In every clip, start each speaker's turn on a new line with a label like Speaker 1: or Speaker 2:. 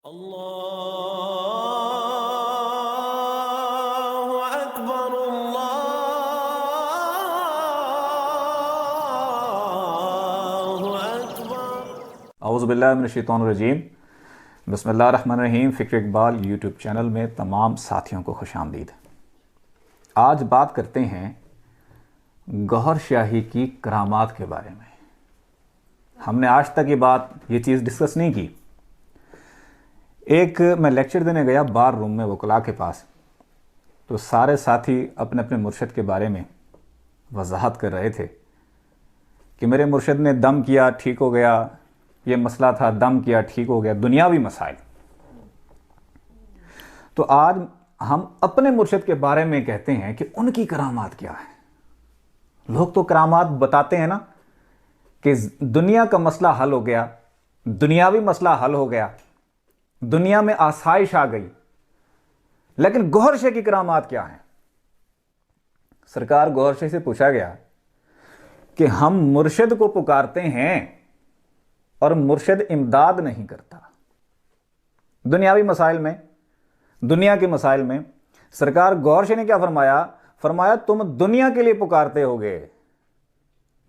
Speaker 1: अल्लाहु अकबर अल्लाहु अकबर।
Speaker 2: औज़ुबिल्लाहि मिनश्शैतानिर्रजीम। बिस्मिल्लाहिर्रहमानिर्रहीम। फ़िक्र इकबाल यूट्यूब चैनल में तमाम साथियों को खुशामदीद। आज बात करते हैं गौहर शाही की करामात के बारे में। हमने आज तक ये चीज़ डिस्कस नहीं की। मैं लेक्चर देने गया बार रूम में वकला के पास, तो सारे साथी अपने अपने मुर्शिद के बारे में वजाहत कर रहे थे कि मेरे मुर्शिद ने दम किया ठीक हो गया, ये मसला था दम किया ठीक हो गया, दुनियावी मसाइल। तो आज हम अपने मुर्शिद के बारे में कहते हैं कि उनकी करामात क्या है। लोग तो करामात बताते हैं ना कि दुनिया का मसला हल हो गया, दुनियावी मसला हल हो गया, दुनिया में आसाइश आ गई, लेकिन गौहर शाह की करामात क्या है। सरकार गौहर शाह से पूछा गया कि हम मुर्शिद को पुकारते हैं और मुर्शिद इमदाद नहीं करता। दुनियावी मसाइल में, दुनिया के मसाइल में सरकार गौहर शाह ने क्या फरमाया तुम दुनिया के लिए पुकारते होगे,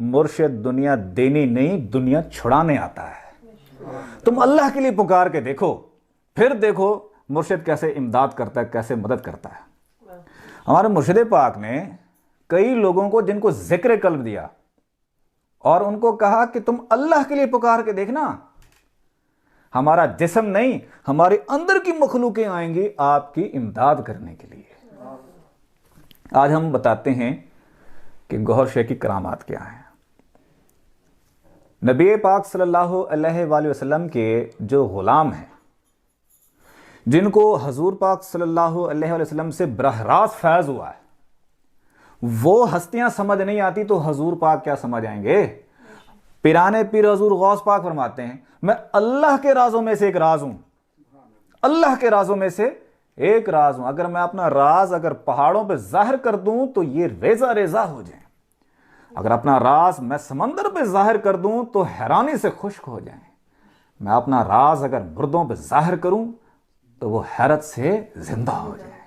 Speaker 2: मुर्शिद दुनिया देनी नहीं दुनिया छुड़ाने आता है। तुम अल्लाह के लिए पुकार के देखो, फिर देखो मुर्शिद कैसे इमदाद करता है, कैसे मदद करता है। हमारे मुर्शिद पाक ने कई लोगों को जिनको जिक्र कल्ब दिया और उनको कहा कि तुम अल्लाह के लिए पुकार के देखना, हमारा जिस्म नहीं हमारे अंदर की मखलूकें आएंगी आपकी इमदाद करने के लिए। आज हम बताते हैं कि गौहर शाह की करामात क्या है। नबी पाक सल्लल्लाहु अलैहि वसल्लम के जो गुलाम हैं, जिनको हजूर पाक सल्लल्लाहु अलैहि वसल्लम से बरह रास्त फैज़ हुआ है, वो हस्तियां समझ नहीं आती तो हजूर पाक क्या समझ आएंगे। पिराने पीर हजूर गौस पाक फरमाते हैं मैं अल्लाह के राजों में से एक राज हूं, अल्लाह के राजों में से एक राज हूं। अगर मैं अपना राज अगर पहाड़ों पे जाहिर कर दूं तो ये रेजा रेजा हो जाए, अगर अपना राज मैं समंदर पे जाहिर कर दूं तो हैरानी से खुश्क हो जाए, मैं अपना राज अगर मुर्दों पे जाहिर करूं तो वो हैरत से जिंदा हो जाए।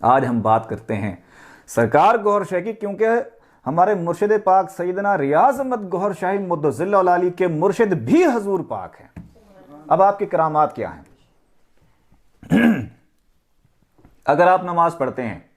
Speaker 2: आज हम बात करते हैं सरकार गौहर शाह की, क्योंकि हमारे मुर्शिद पाक सैयदना रियाज अहमद गौहर शाही मुद्दज़िल्लहु अली के मुर्शिद भी हजूर पाक हैं। अब आपकी करामात क्या है। अगर आप नमाज पढ़ते हैं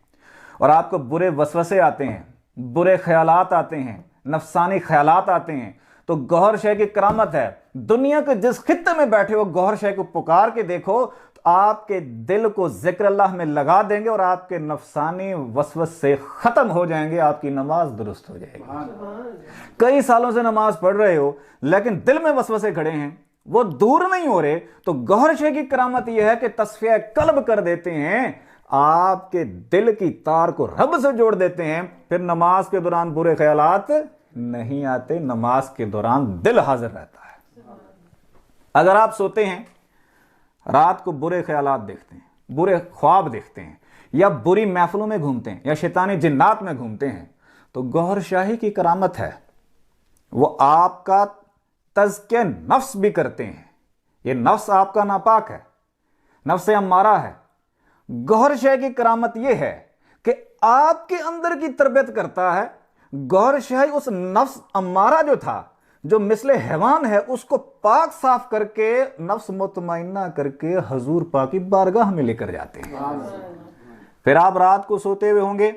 Speaker 2: और आपको बुरे वसवसे आते हैं, बुरे ख्यालात आते हैं, नफसानी ख्यालात आते हैं, तो गौहर शाह की करामत है। दुनिया के जिस खित्ते में बैठे हो गौहर शाह को पुकार के देखो तो आपके दिल को जिक्र अल्लाह में लगा देंगे और आपके नफसानी वसवस से खत्म हो जाएंगे, आपकी नमाज दुरुस्त हो जाएगी। कई सालों से नमाज पढ़ रहे हो लेकिन दिल में वसवसे खड़े हैं, वो दूर नहीं हो रहे, तो गौहर शाह की करामत यह है कि तस्फिया कल्ब कर देते हैं, आपके दिल की तार को रब से जोड़ देते हैं। फिर नमाज के दौरान बुरे ख्यालात नहीं आते, नमाज के दौरान दिल हाजिर रहता है। अगर आप सोते हैं, रात को बुरे ख्यालात देखते हैं, बुरे ख्वाब देखते हैं, या बुरी महफिलों में घूमते हैं, या शैतानी जिन्नात में घूमते हैं, तो गौहर शाही की करामत है वो आपका तज़किया नफ्स भी करते हैं। ये नफ्स आपका नापाक है, नफ्स अम्मारा है। गौहर शाह की करामत यह है कि आपके अंदर की तरबियत करता है। गौहर शाह उस नफ्स अम्मारा जो था, जो मिसले हैवान है, उसको पाक साफ करके नफ्स मुतमइन्ना करके हजूर पाक की बारगाह में लेकर जाते हैं। फिर आप रात को सोते हुए होंगे,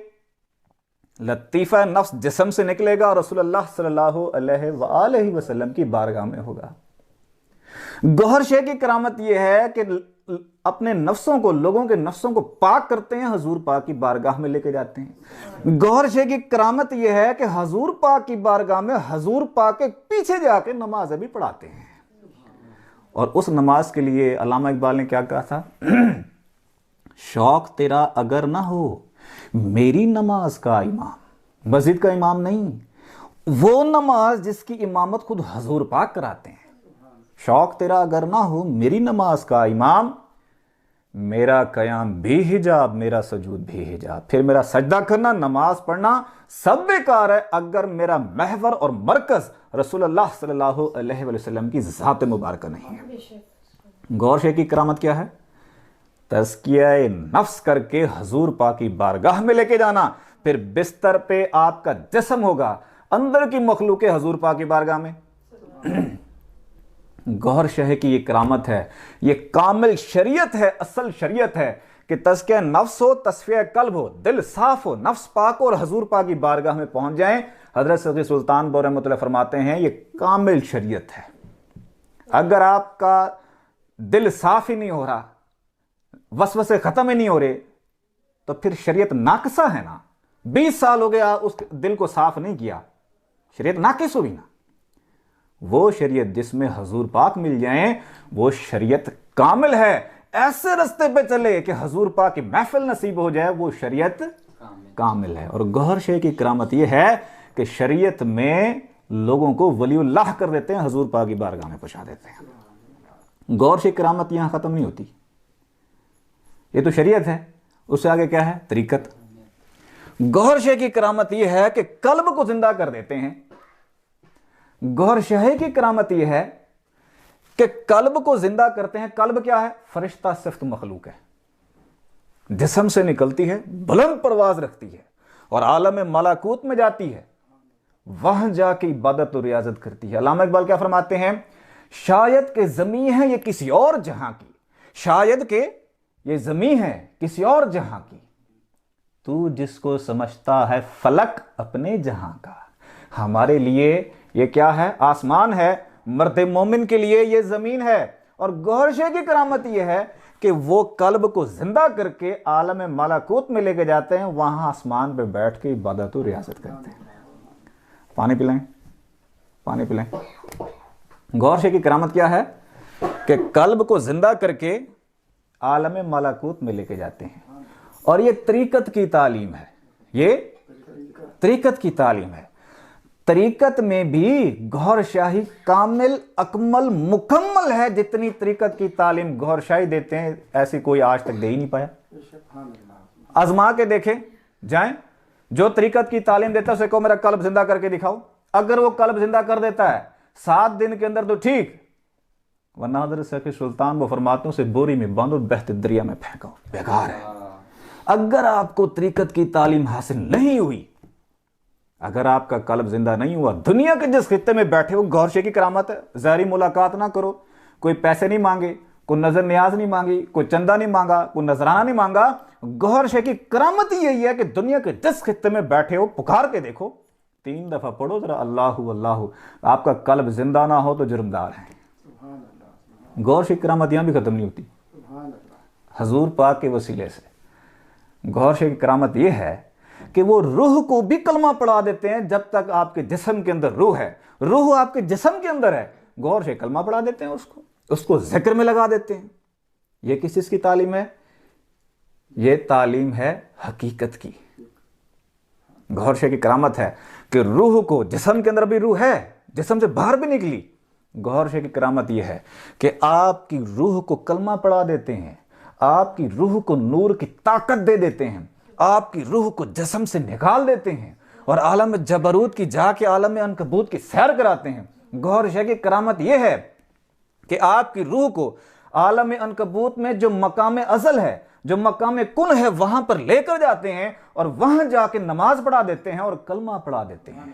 Speaker 2: लतीफ़ा नफ्स जिस्म से निकलेगा और रसूलुल्लाह सल्लल्लाहु अलैहि वसल्लम की बारगाह में होगा। गौहर शाह की करामत यह है कि अपने नफ्सों को, लोगों के नफ्सों को पाक करते हैं, हजूर पाक की बारगाह में लेके जाते हैं। गौहर शाह की करामत यह है कि हजूर पाक की बारगाह में हजूर पाक के पीछे जाके नमाज भी पढ़ाते हैं। और उस नमाज के लिए अल्लामा इकबाल ने क्या कहा था, शौक तेरा अगर ना हो मेरी नमाज का इमाम, मस्जिद का इमाम नहीं, वो नमाज जिसकी इमामत खुद हजूर पाक कराते हैं। शौक तेरा अगर ना हो मेरी नमाज का इमाम, मेरा कयाम भी हिजाब, मेरा सजूद भी हिजाब। फिर मेरा सजदा करना, नमाज पढ़ना सब बेकार है अगर मेरा महवर और मरकज रसूलुल्लाह सल्लल्लाहु अलैहि वसल्लम की ज़ात मुबारक नहीं है। गौर शे की करामत क्या है? तज़किया नफ्स करके हजूर पाक की बारगाह में लेके जाना, फिर बिस्तर पे आपका जिस्म होगा, अंदर की मखलूक हजूर पाक की बारगाह में। गौर शह की ये करामत है, ये कामिल शरीयत है, असल शरीयत है कि तज़किया नफ्स हो, तस्फिया कल्ब हो, दिल साफ हो, नफ्स पाक और हजूर पाक की बारगाह में पहुंच जाएं। हजरत सैयद सुल्तान बौर रहमतुल्लाह फरमाते हैं ये कामिल शरीयत है। अगर आपका दिल साफ ही नहीं हो रहा, वसवसे खत्म ही नहीं हो रहे, तो फिर शरीयत नाकसा है ना। 20 साल हो गया उस दिल को साफ नहीं किया, शरीयत नाकिस हुई ना। वो शरीयत जिसमें हजूर पाक मिल जाएं, वो शरीयत कामिल है। ऐसे रास्ते पे चले कि हजूर पाक की महफिल नसीब हो जाए, वो शरीयत कामिल है। और गौहर शे की करामत यह है कि शरीयत में लोगों को वलीउल्लाह कर देते हैं, हजूर पाक की बारगाह में पहुंचा देते हैं। गौर शे की करामत यहां खत्म नहीं होती, ये तो शरीयत है। उससे आगे क्या है? तरीकत। गौहर शे की करामत यह है कि कल्ब को जिंदा कर देते हैं। गौहर शहे की करामत यह है कि कल्ब को जिंदा करते हैं। कल्ब क्या है? फरिश्ता सिफ्त मखलूक है, जिस्म से निकलती है, बुलंद परवाज रखती है और आलम मलाकूत में जाती है, वहां जाके इबादत और रियाजत करती है। अल्लामा इकबाल क्या फरमाते हैं? शायद के ज़मीं है ये किसी और जहां की, शायद के ये ज़मीं है किसी और जहां की, तू जिसको समझता है फलक अपने जहां का। हमारे लिए ये क्या है? आसमान है, मर्द मोमिन के लिए ये जमीन है। और गौहर शे की करामत ये है कि वो कल्ब को जिंदा करके आलम मलाकूत में लेके जाते हैं, वहां आसमान पे बैठ के इबादत और रियासत करते हैं। पानी पिलाएं, पानी पिलाएं। गौहर शे की करामत क्या है कि कल्ब को जिंदा करके आलम मलाकूत में लेके जाते हैं। और ये तरीकत की तालीम है, ये तरीकत की तालीम है। तरीकत में भी गौहर शाही कामिल अकमल मुकम्मल है। जितनी तरीकत की तालीम गौहर शाही देते हैं, ऐसी कोई आज तक दे ही नहीं पाया। आजमा के देखें जाएं, जो तरीकत की तालीम देता है उसे को मेरा कल्ब जिंदा करके दिखाओ। अगर वो कल्ब जिंदा कर देता है 7 दिन के अंदर तो ठीक, वरना हज़रत सैयद सुल्तान वो फरमातों से बोरी में बांधो, बहते दरिया में फेंको, बेकार है। अगर आपको तरीकत की तालीम हासिल नहीं हुई, अगर आपका कल्ब जिंदा नहीं हुआ, दुनिया के जिस खित्ते में बैठे हो, गौहर शे की करामत है, ज़ाहिरी मुलाकात ना करो, कोई पैसे नहीं मांगे, कोई नजर न्याज नहीं मांगी, कोई चंदा नहीं मांगा, कोई नजराना नहीं मांगा। गौहर शे की करामत यही है कि दुनिया के जिस खित्ते में बैठे हो, पुकार के देखो, 3 दफा पढ़ो जरा अल्लाहु अल्लाहु, आपका कल्ब जिंदा ना हो तो जुर्मदार है। गौहर शे की करामत यहां भी खत्म नहीं होती। हजूर पाक के वसीले से गौहर शे की करामत यह है कि वो रूह को भी कलमा पढ़ा देते हैं। जब तक आपके जिस्म के अंदर रूह है, रूह आपके जिस्म के अंदर है, गौहर शे कलमा पढ़ा देते हैं, उसको जिक्र में लगा देते हैं। ये किस चीज की तालीम है? ये तालीम है हकीकत की। गौहर शे की करामत है कि रूह को, जिस्म के अंदर भी रूह है, जिस्म से बाहर भी निकली। गौहर शे की करामत यह है कि आपकी रूह को कलमा पढ़ा देते हैं, आपकी रूह को नूर की ताकत दे देते हैं, आपकी रूह को जिस्म से निकाल देते हैं और आलम जबरूत की जाके आलम अनकबूत की सैर कराते हैं। गौहर शे की करामत यह है कि आपकी रूह को आलम अनकबूत में जो मकाम अज़ल है, जो मकाम कुन है, वहां पर लेकर जाते हैं और वहां जाके नमाज पढ़ा देते हैं और कलमा पढ़ा देते हैं।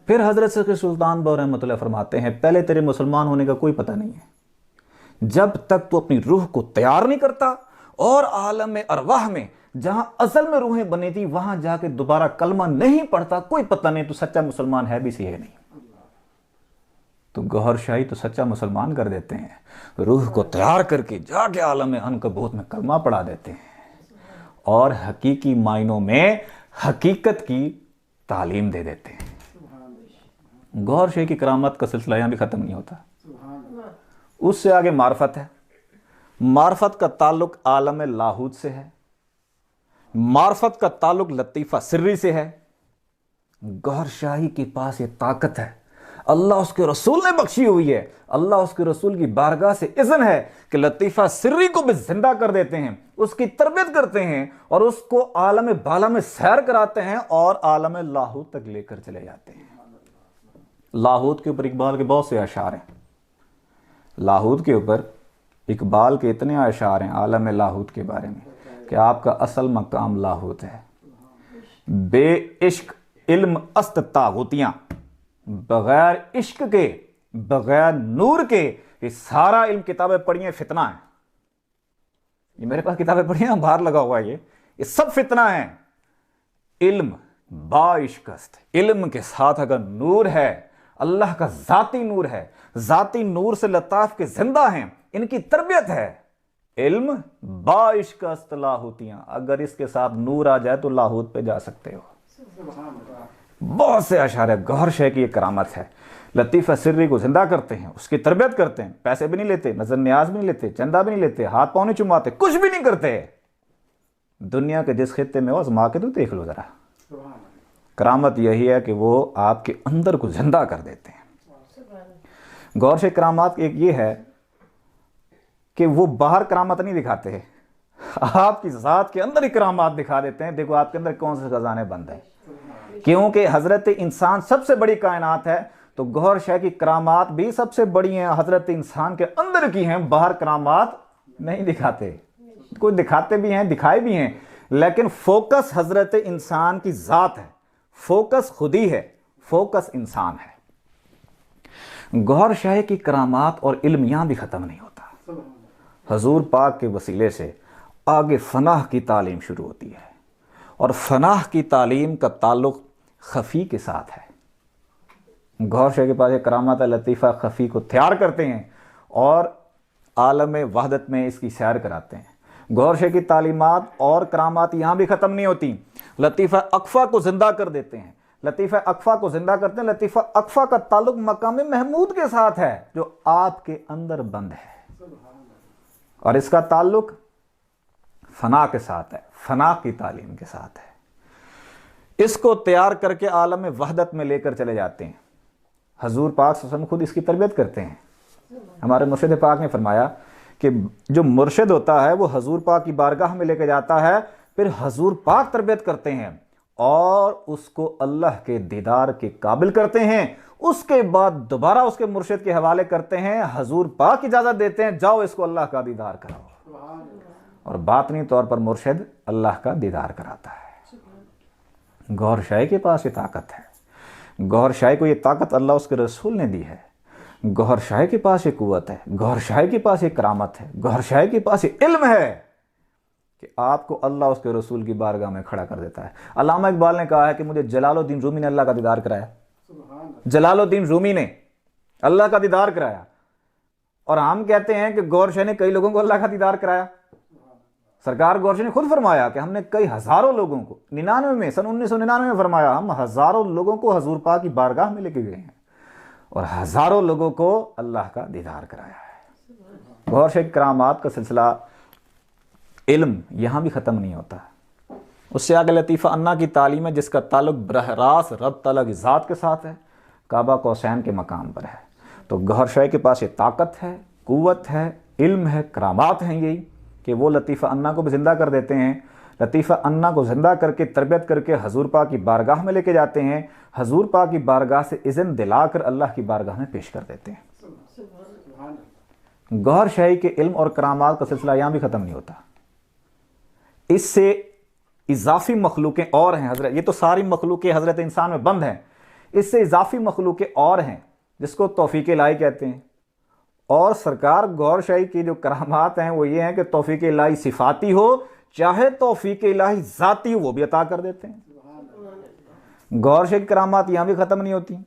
Speaker 2: फिर हजरत सैयद सुल्तान बौर रहमतुल्लाह फरमाते हैं, पहले तेरे मुसलमान होने का कोई पता नहीं है। जब तक तू अपनी रूह को तैयार नहीं करता और आलम अरवाह में जहां असल में रूहें बनी थी, वहां जाके दोबारा कलमा नहीं पढ़ता, कोई पता नहीं तू सच्चा मुसलमान है भी सही है नहीं। तो गौहर शाही तो सच्चा मुसलमान कर देते हैं, रूह को तैयार करके जाके आलम अनकबूत में कलमा पढ़ा देते हैं और हकीकी मायनों में हकीकत की तालीम दे देते हैं। गौहर शाही की करामत का सिलसिला यहां भी खत्म नहीं होता। उससे आगे मार्फत है। मार्फत का ताल्लुक आलम लाहूत से है, मार्फत का ताल्लुक लतीफ़ा सिर्री से है। गौहर शाही के पास ये ताकत है, अल्लाह उसके रसूल ने बख्शी हुई है। अल्लाह उसके रसूल की बारगाह से इज़्न है कि लतीफ़ा सिर्री को भी जिंदा कर देते हैं, उसकी तरबियत करते हैं और उसको आलम बाला में सैर कराते हैं और आलम लाहूत तक लेकर चले जाते हैं। लाहूत के ऊपर इकबाल के बहुत से अशार हैं। लाहूत के ऊपर इकबाल के इतने अशार हैं आलम लाहूत के बारे में कि आपका असल मकाम लाहूत है। बे इश्क इल्म अस्त तागुतियाँ, बगैर इश्क के बगैर नूर के ये सारा इल्म किताबें पढ़ी हैं फितना है। ये मेरे पास किताबें पढ़ी हैं, बाहर लगा हुआ है, ये सब फितना है। इल्म बाइश्कस्त, इल्म के साथ अगर नूर है, अल्लाह का जाती नूर है, जाती नूर से लताफ के जिंदा हैं, इनकी तरबियत है। इल्म बाइश्कस्त लाहूतियां, अगर इसके साथ नूर आ जाए तो लाहूत पे जा सकते हो। बहुत से अशार है। गौहर शह की ये करामत है। लतीफ़ा सिर्री को जिंदा करते हैं, उसकी तरबियत करते हैं, पैसे भी नहीं लेते, नजर न्याज भी नहीं लेते, चंदा भी नहीं लेते, हाथ पाँव नहीं चुमाते, कुछ भी नहीं करते। दुनिया के जिस खित्ते में हो आजमा के तो देख लो जरा। करामत यही है कि वो आपके अंदर को जिंदा कर देते हैं। गौर से करामात एक ये है कि वो बाहर करामत नहीं दिखाते, आपकी ज़ात के अंदर ही करामात दिखा देते हैं। देखो आपके अंदर कौन से खजाने बंद है, क्योंकि हजरत इंसान सबसे बड़ी कायनात है, तो गौहर शह की करामात भी सबसे बड़ी हैं, हजरत इंसान के अंदर की हैं। बाहर करामात नहीं दिखाते, कोई दिखाते भी हैं, दिखाए भी हैं, लेकिन फोकस हजरत इंसान की ज़ात है, फोकस खुद ही है, फोकस इंसान है। गौहर शाह की करामात और इल्म यहां भी ख़त्म नहीं होता। हजूर पाक के वसीले से आगे फनाह की तालीम शुरू होती है, और फनाह की तालीम का ताल्लुक़ खफ़ी के साथ है। गौहर शाह के पास एक करामात लतीफ़ा खफ़ी को तैयार करते हैं और आलम वहदत में इसकी सैर कराते हैं। गौहर शाह की तालीमात और करामात यहाँ भी ख़त्म नहीं होती। लतीफ़ा अक़फ़ा को ज़िंदा कर देते हैं, लतीफ़ा अक़फ़ा को ज़िंदा करते हैं। लतीफ़ा अक़फ़ा का ताल्लुक़ मकाम महमूद के साथ है, जो आपके अंदर बंद है, और इसका ताल्लुक़ फना के साथ है, फना की तालीम के साथ है। इसको तैयार करके आलम वहदत में लेकर चले जाते हैं। हजूर पाक सल्लल्लाहु अलैहि वसल्लम खुद इसकी तरबियत करते हैं। हमारे मुर्शिद पाक ने फरमाया कि जो मुर्शिद होता है वो हजूर पाक की बारगाह में लेकर जाता है, फिर हजूर पाक तरबियत करते हैं और उसको अल्लाह के दीदार के काबिल करते हैं। उसके बाद दोबारा उसके मुर्शिद के हवाले करते हैं, हजूर पाक इजाज़त देते हैं, जाओ इसको अल्लाह का दीदार कराओ, और बातनी तौर पर मुर्शिद अल्लाह का दीदार कराता है। गौहर शाह के पास ये ताकत है, गौहर शाह को ये ताकत अल्लाह उसके रसूल ने दी है। गौहर शाह के पास ये कुव्वत है, गौहर शाह के पास ये करामत है, गौहर शाह के पास ये इल्म है कि आपको अल्लाह उसके रसूल की बारगाह में खड़ा कर देता है। अल्लामा इकबाल ने कहा है कि मुझे जलालुद्दीन रूमी ने अल्लाह का दीदार कराया, जलालुद्दीन रूमी ने अल्लाह का दीदार कराया, और हम कहते हैं कि गौहर शाह ने कई लोगों को अल्लाह का दीदार कराया। सरकार गौहर शाह ने खुद फरमाया कि हमने कई हजारों लोगों को 99 में, सन 1999 में फरमाया, हम हजारों लोगों को हजूर पाक की बारगाह में लेके गए हैं और हजारों लोगों को अल्लाह का दीदार कराया है। गौहर शाह की करामात का सिलसिला इल्म यहाँ भी ख़त्म नहीं होता। उससे आगे लतीफ़ा अन्ना की तालीम है, जिसका ताल्लुक़ बरह रास्त रब तआला की ज़ात के साथ है, काबा कौसैन के मकाम पर है। तो गौहर शाह के पास ये ताकत है, क़ुव्वत है, इल्म है, करामात हैं, यही कि वो लतीफ़ा अन्ना को भी ज़िंदा कर देते हैं। लतीफ़ा अन्ना को ज़िंदा करके तरबियत करके हजूर पाक की बारगाह में लेके जाते हैं, हजूर पाक की बारगाह से इज़्न दिलाकर अल्लाह की बारगाह में पेश कर देते हैं। गौहर शाही के इल्म और करामात का सिलसिला यहाँ भी ख़त्म नहीं होता। इससे इजाफी मखलूकें और हैं हजरत, ये तो सारी मखलूकें हजरत इंसान में बंद हैं, इससे इजाफी मखलूकें और हैं जिसको तौफीक इलाही कहते हैं। और सरकार गौहर शाही की जो करामात हैं वो ये हैं कि तौफीक इलाही सिफाती हो चाहे तौफीक इलाही ज़ाती हो, वो भी अता कर देते हैं। गौहर शाही की करामात यहाँ भी ख़त्म नहीं होती।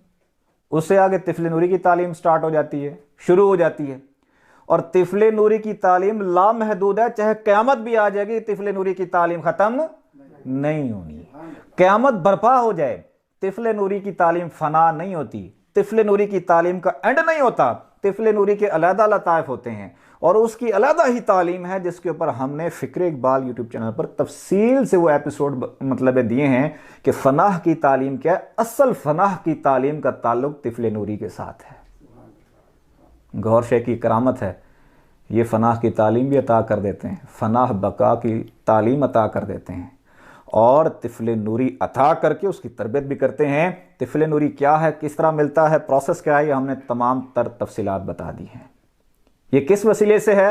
Speaker 2: उससे आगे तिफल नूरी की तालीम स्टार्ट हो जाती है, शुरू हो जाती है, और तिफल नूरी की तालीम लामहदूद है, चाहे क़यामत भी आ जाएगी तिफल नूरी की तालीम ख़त्म नहीं होनी। क़यामत बर्पा हो जाए, तिफल नूरी की तालीम फना नहीं होती, तिफल नूरी की तालीम का एंड नहीं होता। तिफल नूरी के अलहदा लताइफ होते हैं और उसकी अलहदा ही तालीम है, जिसके ऊपर हमने फ़िक्र इकबाल यूट्यूब चैनल पर तफसील से वो एपिसोड मतलब दिए हैं कि फ़नाह की तालीम क्या है। असल फ़नाह की तालीम का ताल्लुक़ तिफल नूरी के साथ है। गौहर शाह की करामत है, ये फ़नाह की तालीम भी अता कर देते हैं, फ़नाह बका की तालीम अता कर देते हैं, और तिफल नूरी अता करके उसकी तरबियत भी करते हैं। तिफल नूरी क्या है, किस तरह मिलता है, प्रोसेस क्या है, ये हमने तमाम तर तफसीलात बता दी हैं। ये किस वसीले से है,